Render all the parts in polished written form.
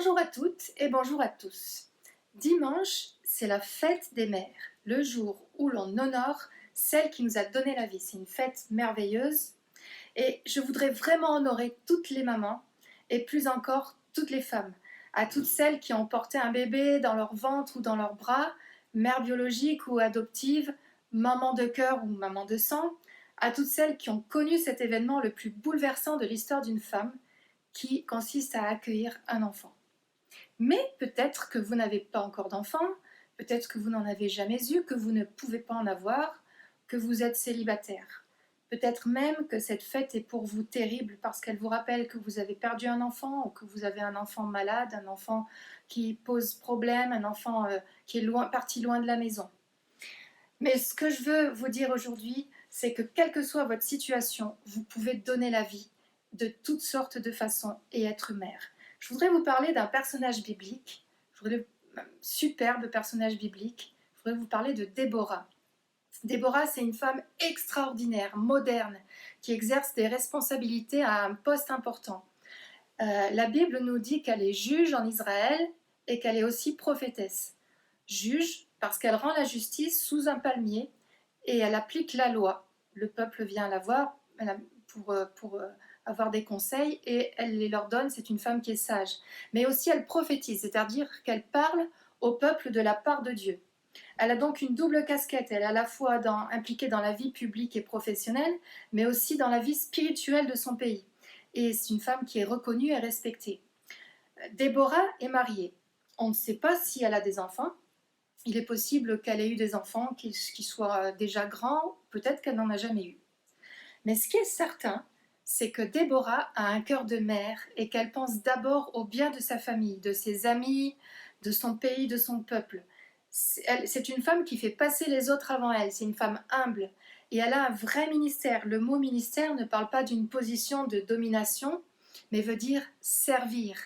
Bonjour à toutes et bonjour à tous. Dimanche, c'est la fête des mères, le jour où l'on honore celle qui nous a donné la vie. C'est une fête merveilleuse et je voudrais vraiment honorer toutes les mamans et plus encore toutes les femmes, à toutes celles qui ont porté un bébé dans leur ventre ou dans leurs bras, mère biologique ou adoptive, maman de cœur ou maman de sang, à toutes celles qui ont connu cet événement le plus bouleversant de l'histoire d'une femme, qui consiste à accueillir un enfant. Mais peut-être que vous n'avez pas encore d'enfant, peut-être que vous n'en avez jamais eu, que vous ne pouvez pas en avoir, que vous êtes célibataire. Peut-être même que cette fête est pour vous terrible parce qu'elle vous rappelle que vous avez perdu un enfant ou que vous avez un enfant malade, un enfant qui pose problème, un enfant qui est parti loin de la maison. Mais ce que je veux vous dire aujourd'hui, c'est que quelle que soit votre situation, vous pouvez donner la vie de toutes sortes de façons et être mère. Je voudrais vous parler d'un personnage biblique, un superbe personnage biblique. Je voudrais vous parler de Déborah. Déborah, c'est une femme extraordinaire, moderne, qui exerce des responsabilités à un poste important. La Bible nous dit qu'elle est juge en Israël et qu'elle est aussi prophétesse. Juge parce qu'elle rend la justice sous un palmier et elle applique la loi. Le peuple vient la voir pour avoir des conseils et elle les leur donne. C'est une femme qui est sage. Mais aussi elle prophétise, c'est-à-dire qu'elle parle au peuple de la part de Dieu. Elle a donc une double casquette. Elle est à la fois impliquée dans la vie publique et professionnelle, mais aussi dans la vie spirituelle de son pays. Et c'est une femme qui est reconnue et respectée. Déborah est mariée. On ne sait pas si elle a des enfants. Il est possible qu'elle ait eu des enfants qui soient déjà grands, peut-être qu'elle n'en a jamais eu. Mais ce qui est certain, c'est que Déborah a un cœur de mère et qu'elle pense d'abord au bien de sa famille, de ses amis, de son pays, de son peuple. C'est une femme qui fait passer les autres avant elle, c'est une femme humble et elle a un vrai ministère. Le mot ministère ne parle pas d'une position de domination, mais veut dire servir,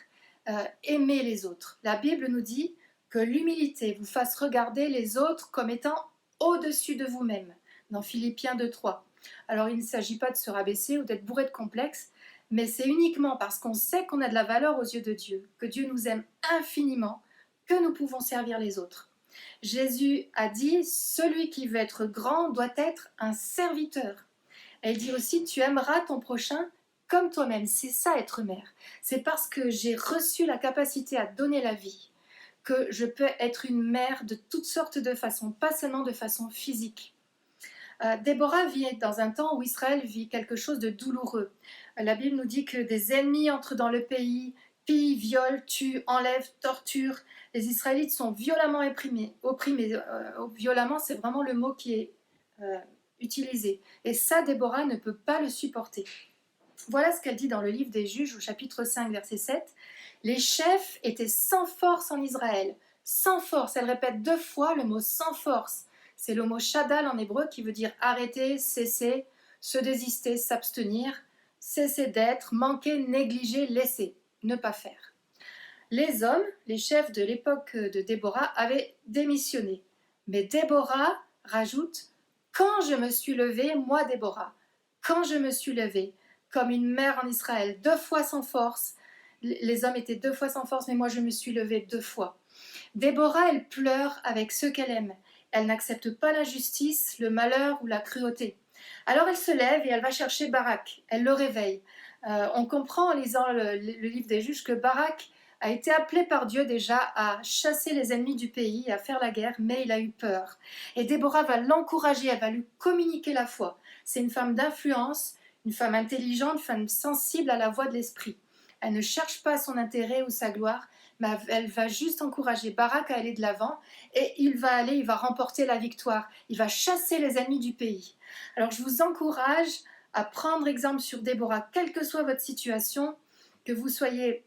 aimer les autres. La Bible nous dit que l'humilité vous fasse regarder les autres comme étant au-dessus de vous-même, dans Philippiens 2:3. Alors il ne s'agit pas de se rabaisser ou d'être bourré de complexes, mais c'est uniquement parce qu'on sait qu'on a de la valeur aux yeux de Dieu, que Dieu nous aime infiniment, que nous pouvons servir les autres. Jésus a dit, celui qui veut être grand doit être un serviteur. Elle dit aussi, tu aimeras ton prochain comme toi-même. C'est ça être mère. C'est parce que j'ai reçu la capacité à donner la vie que je peux être une mère de toutes sortes de façons, pas seulement de façon physique. Déborah vit dans un temps où Israël vit quelque chose de douloureux. La Bible nous dit que des ennemis entrent dans le pays, pillent, violent, tuent, enlèvent, torturent. Les Israélites sont violemment opprimés. Violemment, c'est vraiment le mot qui est utilisé. Et ça, Déborah ne peut pas le supporter. Voilà ce qu'elle dit dans le livre des Juges, au chapitre 5, verset 7. Les chefs étaient sans force en Israël. Sans force. Elle répète 2 fois le mot sans force. C'est le mot shadal en hébreu qui veut dire arrêter, cesser, se désister, s'abstenir, cesser d'être, manquer, négliger, laisser, ne pas faire. Les hommes, les chefs de l'époque de Déborah, avaient démissionné. Mais Déborah rajoute « Quand je me suis levée, moi Déborah, quand je me suis levée, comme une mère en Israël, 2 fois sans force, les hommes étaient 2 fois sans force, mais moi je me suis levée 2 fois. Déborah, elle pleure avec ceux qu'elle aime. Elle n'accepte pas la justice, le malheur ou la cruauté. Alors elle se lève et elle va chercher Barak. Elle le réveille. On comprend en lisant le livre des Juges que Barak a été appelé par Dieu déjà à chasser les ennemis du pays, à faire la guerre, mais il a eu peur. Et Déborah va l'encourager, elle va lui communiquer la foi. C'est une femme d'influence, une femme intelligente, une femme sensible à la voix de l'esprit. Elle ne cherche pas son intérêt ou sa gloire, mais elle va juste encourager Barak à aller de l'avant et il va remporter la victoire. Il va chasser les ennemis du pays. Alors je vous encourage à prendre exemple sur Déborah, quelle que soit votre situation, que vous soyez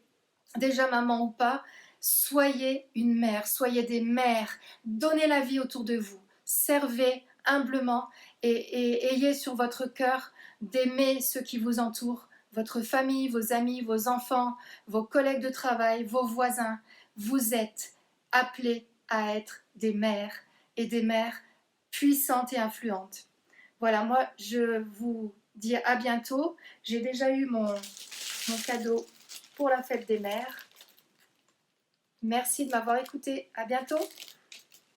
déjà maman ou pas, soyez une mère, soyez des mères, donnez la vie autour de vous, servez humblement et ayez sur votre cœur d'aimer ceux qui vous entourent, votre famille, vos amis, vos enfants, vos collègues de travail, vos voisins. Vous êtes appelés à être des mères et des mères puissantes et influentes. Voilà, moi je vous dis à bientôt. J'ai déjà eu mon cadeau pour la fête des mères. Merci de m'avoir écouté. À bientôt.